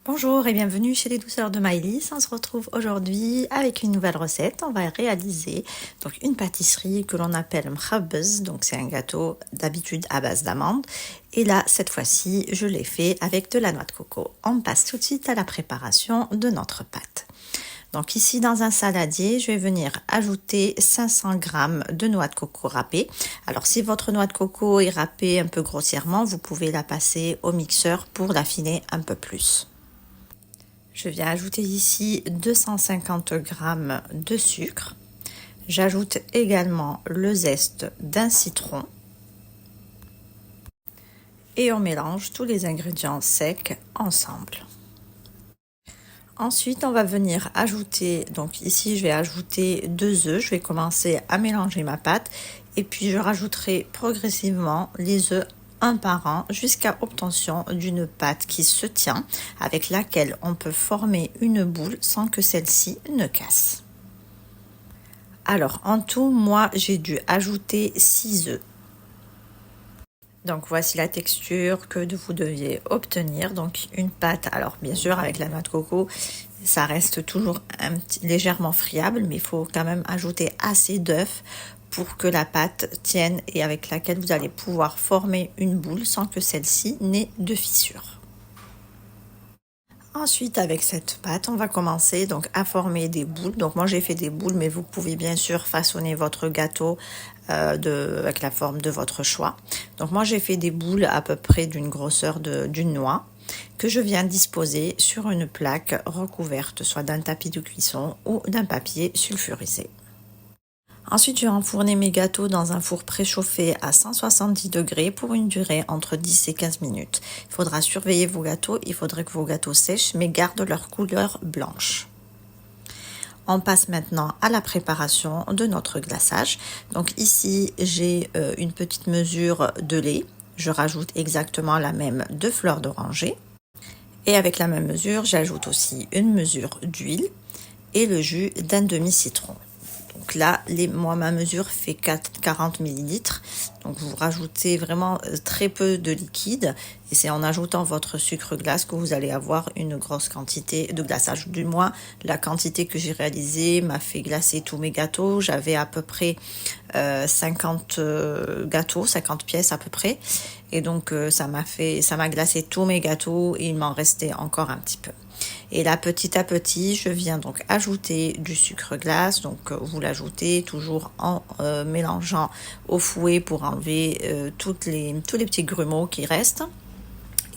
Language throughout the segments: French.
Bonjour et bienvenue chez les douceurs de Maëlys. On se retrouve aujourd'hui avec une nouvelle recette. On va réaliser donc une pâtisserie que l'on appelle mkhabbez. Donc c'est un gâteau d'habitude à base d'amandes. Et là, cette fois-ci, je l'ai fait avec de la noix de coco. On passe tout de suite à la préparation de notre pâte. Donc ici, dans un saladier, je vais venir ajouter 500 g de noix de coco râpée. Alors si votre noix de coco est râpée un peu grossièrement, vous pouvez la passer au mixeur pour l'affiner un peu plus. Je viens ajouter ici 250 g de sucre. J'ajoute également le zeste d'un citron. Et on mélange tous les ingrédients secs ensemble. Ensuite, on va venir ajouter, donc ici je vais ajouter 2 œufs. Je vais commencer à mélanger ma pâte et puis je rajouterai progressivement les œufs un par un jusqu'à obtention d'une pâte qui se tient, avec laquelle on peut former une boule sans que celle-ci ne casse. Alors en tout, moi j'ai dû ajouter 6 œufs. Donc voici la texture que vous deviez obtenir. Donc une pâte, alors bien sûr avec la noix de coco, ça reste toujours légèrement friable, mais il faut quand même ajouter assez d'œufs pour que la pâte tienne et avec laquelle vous allez pouvoir former une boule sans que celle-ci n'ait de fissure. Ensuite, avec cette pâte, on va commencer donc à former des boules. Donc moi j'ai fait des boules, mais vous pouvez bien sûr façonner votre gâteau avec la forme de votre choix. Donc moi j'ai fait des boules à peu près d'une grosseur d'une noix que je viens disposer sur une plaque recouverte soit d'un tapis de cuisson ou d'un papier sulfurisé. Ensuite, je vais enfourner mes gâteaux dans un four préchauffé à 170 degrés pour une durée entre 10 et 15 minutes. Il faudra surveiller vos gâteaux, il faudrait que vos gâteaux sèchent mais gardent leur couleur blanche. On passe maintenant à la préparation de notre glaçage. Donc ici, j'ai une petite mesure de lait. Je rajoute exactement la même de fleurs d'oranger. Et avec la même mesure, j'ajoute aussi une mesure d'huile et le jus d'un demi-citron. Donc là, ma mesure fait 40 ml. Donc vous rajoutez vraiment très peu de liquide. Et c'est en ajoutant votre sucre glace que vous allez avoir une grosse quantité de glaçage. Du moins, la quantité que j'ai réalisée m'a fait glacer tous mes gâteaux. J'avais à peu près 50 gâteaux, 50 pièces à peu près. Et donc ça m'a glacé tous mes gâteaux et il m'en restait encore un petit peu. Et là, petit à petit, je viens donc ajouter du sucre glace. Donc vous l'ajoutez toujours en mélangeant au fouet pour enlever tous les petits grumeaux qui restent.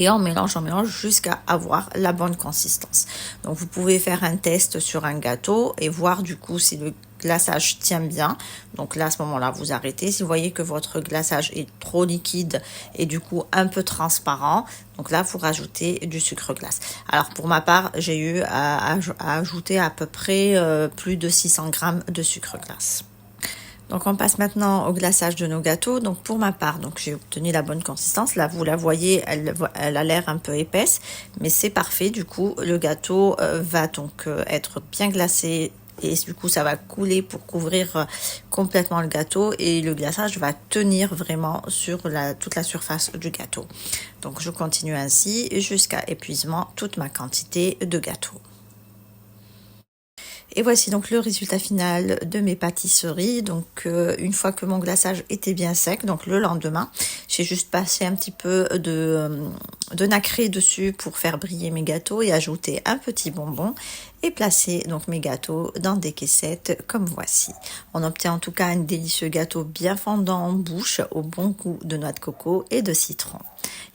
Et on mélange jusqu'à avoir la bonne consistance. Donc vous pouvez faire un test sur un gâteau et voir du coup si le glaçage tient bien. Donc là, à ce moment-là, vous arrêtez. Si vous voyez que votre glaçage est trop liquide et du coup un peu transparent, donc là, vous rajoutez du sucre glace. Alors pour ma part, j'ai eu à ajouter à peu près plus de 600 g de sucre glace. Donc on passe maintenant au glaçage de nos gâteaux. Donc pour ma part, donc j'ai obtenu la bonne consistance. Là vous la voyez, elle a l'air un peu épaisse, mais c'est parfait. Du coup le gâteau va donc être bien glacé et du coup ça va couler pour couvrir complètement le gâteau et le glaçage va tenir vraiment sur toute la surface du gâteau. Donc je continue ainsi jusqu'à épuisement toute ma quantité de gâteau. Et voici donc le résultat final de mes pâtisseries. Donc une fois que mon glaçage était bien sec, donc le lendemain, j'ai juste passé un petit peu de nacré dessus pour faire briller mes gâteaux et ajouter un petit bonbon et placer donc mes gâteaux dans des caissettes comme voici. On obtient en tout cas un délicieux gâteau bien fondant en bouche au bon goût de noix de coco et de citron.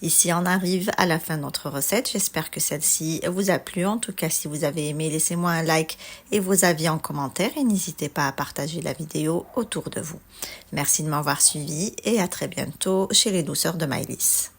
Ici on arrive à la fin de notre recette. J'espère que celle-ci vous a plu. En tout cas, si vous avez aimé, laissez-moi un like et vos avis en commentaire et n'hésitez pas à partager la vidéo autour de vous. Merci de m'avoir suivi et à très bientôt chez les douceurs de Maëlys.